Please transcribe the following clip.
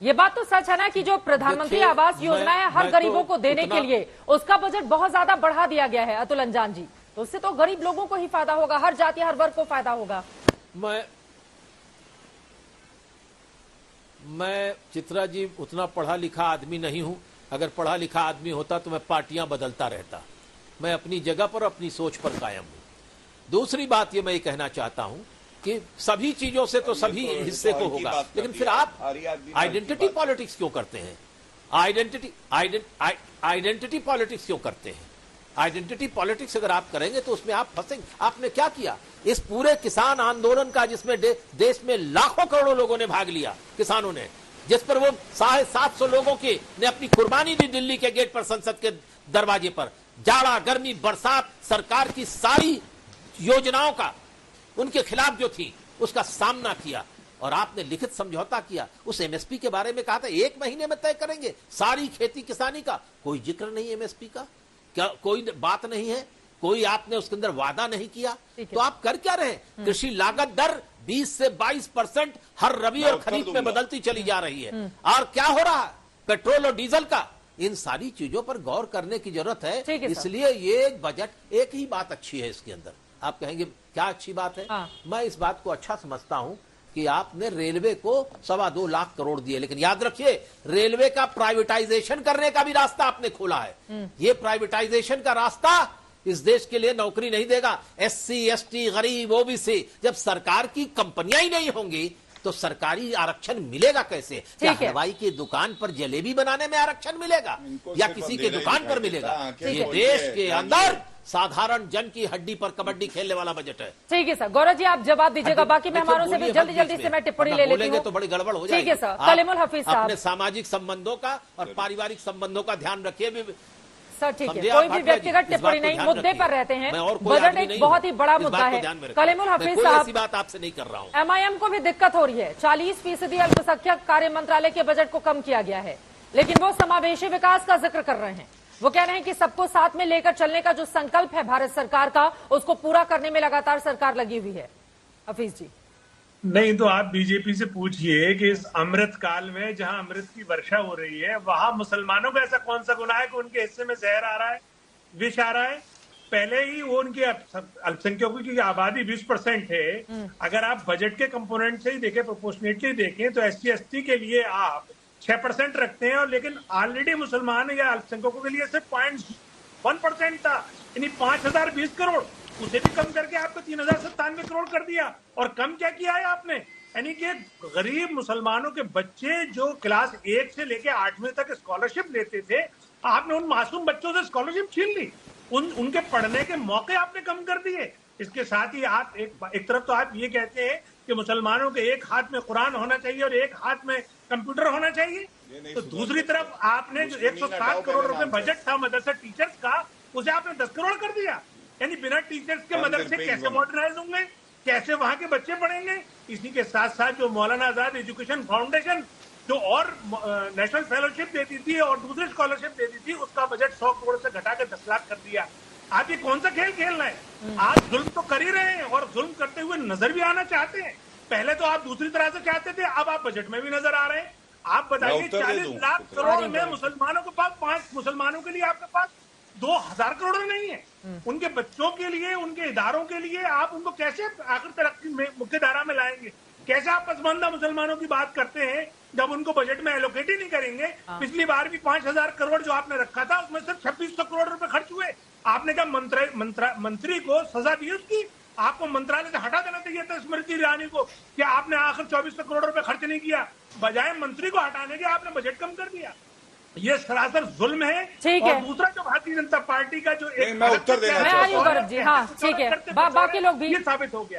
ये बात तो सच है ना कि जो प्रधानमंत्री आवास योजना है हर गरीबों को देने के लिए उसका बजट बहुत ज्यादा बढ़ा दिया गया है अतुल अंजान जी, तो उससे तो गरीब लोगों को ही फायदा होगा, हर जाति हर वर्ग को फायदा होगा। मैं चित्रा जी उतना पढ़ा लिखा आदमी नहीं हूं। अगर पढ़ा लिखा आदमी होता तो मैं पार्टियां बदलता रहता। मैं अपनी जगह पर अपनी सोच पर कायम हूं। दूसरी बात ये मैं ये कहना चाहता हूं कि सभी चीजों से तो सभी हिस्से को होगा, लेकिन फिर आप आइडेंटिटी पॉलिटिक्स क्यों करते हैं? आइडेंटिटी पॉलिटिक्स क्यों करते हैं? आइडेंटिटी पॉलिटिक्स अगर आप करेंगे तो उसमें आप फंसेंगे। आपने क्या किया इस पूरे किसान आंदोलन का, जिसमें देश में लाखों करोड़ों लोगों ने भाग लिया, किसानों ने, जिस पर वो 750 लोगों की ने अपनी कुर्बानी दी दिल्ली के गेट पर, संसद के दरवाजे पर, जाड़ा गर्मी बरसात, सरकार की सारी योजनाओं का उनके खिलाफ जो थी उसका सामना किया और आपने लिखित समझौता किया। उस एमएसपी के बारे में कहा था 1 महीने में तय करेंगे सारी खेती किसानी का, कोई जिक्र नहीं एमएसपी का, क्या कोई बात नहीं है, कोई आपने उसके अंदर वादा नहीं किया। तो आप कर क्या रहे? कृषि लागत दर 20 से 22% हर रबी और खरीफ में बदलती चली जा रही है। और क्या हो रहा है पेट्रोल और डीजल का? इन सारी चीजों पर गौर करने की जरूरत है। इसलिए ये बजट, एक ही बात अच्छी है इसके अंदर। आप कहेंगे क्या अच्छी बात है? मैं इस बात को अच्छा समझता हूं कि आपने रेलवे को 2.25 लाख करोड़ दिए, लेकिन याद रखिए रेलवे का प्राइवेटाइजेशन करने का भी रास्ता आपने खोला है। ये प्राइवेटाइजेशन का रास्ता इस देश के लिए नौकरी नहीं देगा। एससी एसटी गरीब ओबीसी, जब सरकार की कंपनियां ही नहीं होंगी तो सरकारी आरक्षण मिलेगा कैसे? क्या हलवाई की दुकान पर जलेबी बनाने में आरक्षण मिलेगा या किसी के दुकान पर मिलेगा? ये देश के अंदर साधारण जन की हड्डी पर कबड्डी खेलने वाला बजट है। ठीक है सर, गौरव जी आप जवाब दीजिएगा, बाकी मेहमानों से भी जल्दी जल्दी से मैं टिप्पणी ले लेती हूं। तो बड़ी गड़बड़ हो जाएगी। ठीक है सर, कलीमुल हफीज साहब अपने सामाजिक संबंधों का और पारिवारिक संबंधों का ध्यान रखिए। सर ठीक है, कोई भी व्यक्तिगत टिप्पणी नहीं, मुद्दे पर रहते हैं। बजट एक बहुत ही बड़ा मुद्दा है। कलीमुल हफीज साहब, ऐसी बात आपसे नहीं कर रहा हूं। एमआईएम को भी दिक्कत हो रही है। 40% अल्पसंख्यक कार्य मंत्रालय के बजट को कम किया गया है, लेकिन वो समावेशी विकास का जिक्र कर रहे हैं। वो कह रहे हैं कि सबको साथ में लेकर चलने का जो संकल्प है भारत सरकार का, उसको पूरा करने में लगातार सरकार लगी हुई है। हफीज जी नहीं तो आप बीजेपी से पूछिए कि इस अमृत काल में जहां अमृत की वर्षा हो रही है वहां मुसलमानों का ऐसा कौन सा गुनाह है कि उनके हिस्से में जहर आ रहा है, विष आ रहा है? पहले ही वो उनके अल्पसंख्यकों की आबादी 20% है। अगर आप बजट के कंपोनेंट से ही देखें, प्रोपोर्शनेटली देखें तो SC ST के लिए आप 6% रखते हैं, और लेकिन ऑलरेडी मुसलमान या अल्पसंख्यकों के लिए सिर्फ 0.1% था, यानी 5020 करोड़, उसे भी कम करके आपको 3097 करोड़ कर दिया। और कम क्या किया है आपने? यानी कि गरीब मुसलमानों के बच्चे जो क्लास 1 से लेके 8वीं तक स्कॉलरशिप लेते थे, आपने उन मासूम बच्चों से स्कॉलरशिप छीन ली, उनके पढ़ने के मौके आपने कम कर दिए। इसके साथ ही आप एक तरफ तो आप ये कहते हैं कि मुसलमानों के एक हाथ में कुरान होना चाहिए और एक हाथ में कंप्यूटर होना चाहिए, तो दूसरी तरफ आपने जो 107 करोड़ रुपए बजट था मदरसा टीचर्स का, उसे आपने 10 करोड़ कर दिया। यानी बिना टीचर्स के मदरसे कैसे मॉडर्नाइज होंगे, कैसे वहां के बच्चे पढ़ेंगे? इसी के साथ साथ जो मौलाना आजाद एजुकेशन फाउंडेशन जो और नेशनल फेलोशिप देती थी और दूसरी स्कॉलरशिप देती थी, उसका बजट 100 करोड़ से घटा के 10 लाख कर दिया। आप ये कौन सा खेल खेल रहे हैं? आप जुल्म तो कर ही रहे हैं और जुल्म करते हुए नजर भी आना चाहते हैं। पहले तो आप दूसरी तरह से चाहते थे, अब आप बजट में भी नजर आ रहे हैं। आप बताइए 40 लाख करोड़ में मुसलमानों के पास 5 मुसलमानों के लिए आपके पास 2000 करोड़ नहीं है। उनके बच्चों के लिए, उनके इदारों के लिए आप उनको कैसे आखिर तरक्की में मुख्य धारा में लाएंगे? कैसे आप पसमानदा मुसलमानों की बात करते हैं जब उनको बजट में एलोकेट ही नहीं करेंगे? पिछली बार भी 5000 करोड़ जो आपने रखा था उसमें सिर्फ 2600 करोड़ रुपए खर्च हुए। आपने क्या मंत्री को सजा दी उसकी? आपको मंत्रालय से हटा देना चाहिए था स्मृति ईरानी को, कि आपने आखिर 2400 करोड़ रुपए खर्च नहीं किया, बजाय मंत्री को हटाने के आपने बजट कम कर दिया। ये सरासर जुल्म है। और दूसरा जो भारतीय जनता पार्टी का जो एक मैं उत्तर देना चाहता हूं, हाँ ठीक है, बाकी लोग भी ये साबित हो गया।